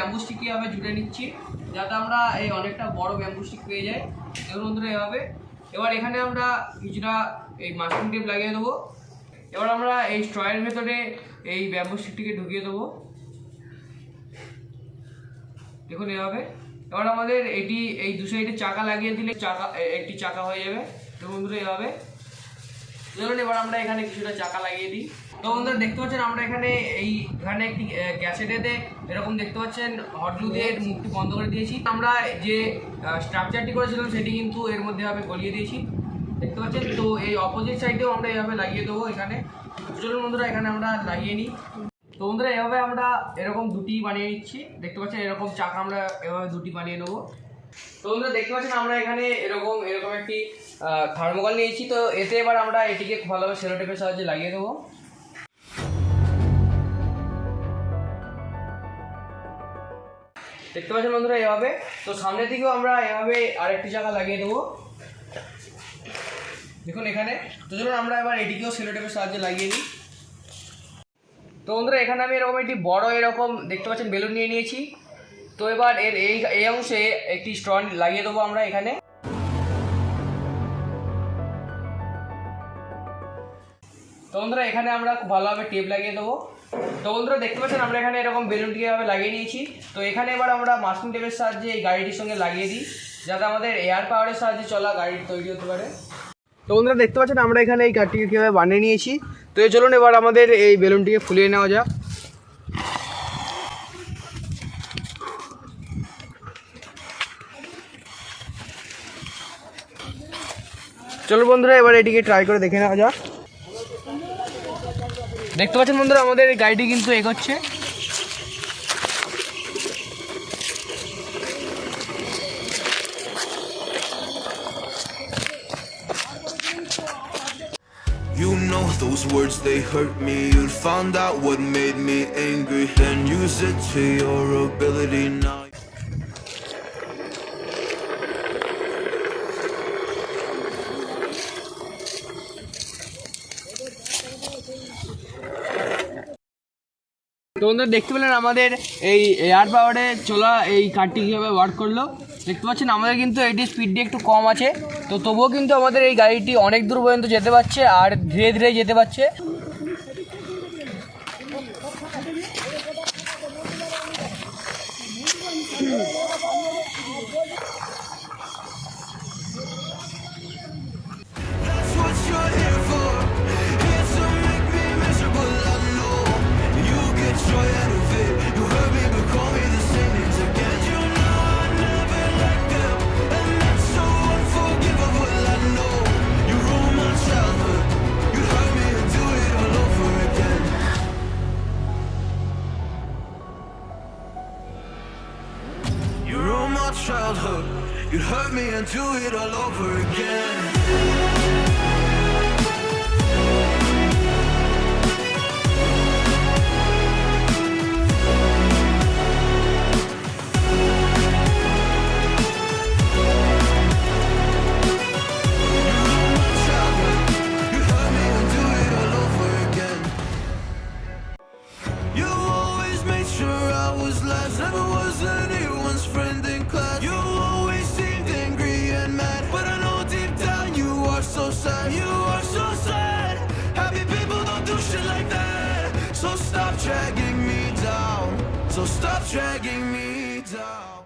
Bamboo stick এভাবে জুড়ে নিচ্ছি যাতে আমরা এই অনেকটা বড় ব্যাম্বু স্টিক পেয়ে যাই। দেখুন বন্ধুরা এভাবে। এবার এখানে আমরা কিছুটা এই মাস্কিং টেপ লাগিয়ে দেবো। এবার আমরা এই স্ট্রয়ের ভেতরে এই ব্যাম্বু স্টিকটিকে ঢুকিয়ে দেবো। দেখুন এভাবে। এবার আমাদের এটি এই দু সাইডে চাকা লাগিয়ে দিলে একটি চাকা হয়ে যাবে। তো বন্ধুরা এভাবে চলুন এবার আমরা এখানে কিছুটা চাকা লাগিয়ে দিই। তো বন্ধুরা দেখতে পাচ্ছেন আমরা এখানে একটি ক্যাসেটেতে এরকম দেখতে পাচ্ছেন হট গ্লু দিয়ে মুখটি বন্ধ করে দিয়েছি। আমরা যে স্ট্রাকচারটি করেছিলাম সেটি কিন্তু এর মধ্যে ভাবে গলিয়ে দিয়েছি, দেখতে পাচ্ছেন। তো এই অপোজিট সাইডেও আমরা এইভাবে লাগিয়ে দেবো এখানে। চলুন বন্ধুরা এখানে আমরা লাগিয়ে নিই। তো বন্ধুরা এভাবে আমরা এরকম দুটি বানিয়ে নিচ্ছি, দেখতে পাচ্ছেন। এরকম চাকা আমরা এভাবে দুটি বানিয়ে নেবো। তো বন্ধুরা দেখতে পাচ্ছেন আমরা এখানে এরকম একটি থার্মোকল নিয়েছি। তো এতে এবার আমরা এটিকে ভালোভাবে সেলো টেপের সাহায্যে লাগিয়ে দেবো। দেখতে পাচ্ছেন বন্ধুরা এভাবে। তো সামনের দিকেও আমরা এভাবে আরেকটি চাকা লাগিয়ে দেবো, দেখুন এখানে। তো চলুন আমরা এবার এটিকেও সেলো টেপের সাহায্যে লাগিয়ে নিই। তো বন্ধুরা এখানে আমি এরকম একটি বড় এরকম দেখতে পাচ্ছেন বেলুন নিয়ে নিয়েছি। তো এবার এই অংশে একটি স্ট্র লাগিয়ে দেবো আমরা এখানে। তো বন্ধুরা এখানে আমরা খুব ভালোভাবে টেপ লাগিয়ে দেবো। তো বন্ধুরা দেখতে পাচ্ছেন আমরা এখানে এরকম বেলুনটিকে এভাবে লাগিয়ে নিয়েছি। তো এখানে এবার আমরা মাস্কিং টেপের সাহায্যে এই গাড়িটির সঙ্গে লাগিয়ে দিই যাতে আমাদের এয়ার পাওয়ারের সাহায্যে চলা গাড়ি তৈরি হতে পারে। তো বন্ধুরা দেখতে পাচ্ছেন আমরা এখানে এই গাড়িটিকে কীভাবে বানিয়ে নিয়েছি। তো চলুন এবার আমাদের এই বেলুনটিকে ফুলিয়ে নেওয়া যাক। চলো বন্ধুরা এবার এটিকে ট্রাই করে দেখে নেওয়া যাক। দেখতে পাচ্ছেন বন্ধুরা আমাদের এই গাড়িটি কিন্তু এগোচ্ছে। You know those words, they hurt me. You'd found out what made me angry, then use it to your ability now. তো বন্ধুরা দেখতে পেলেন আমাদের এই এয়ার পাওয়ারে চলা এই কারটি কীভাবে ওয়ার্ক করলো। দেখতে পাচ্ছেন আমাদের কিন্তু এটি স্পিডটি একটু কম আছে, তো তবুও কিন্তু আমাদের এই গাড়িটি অনেক দূর পর্যন্ত যেতে পারছে আর ধীরে ধীরে যেতে পারছে। Childhood, you'd hurt me and do it all over again. So stop dragging me down.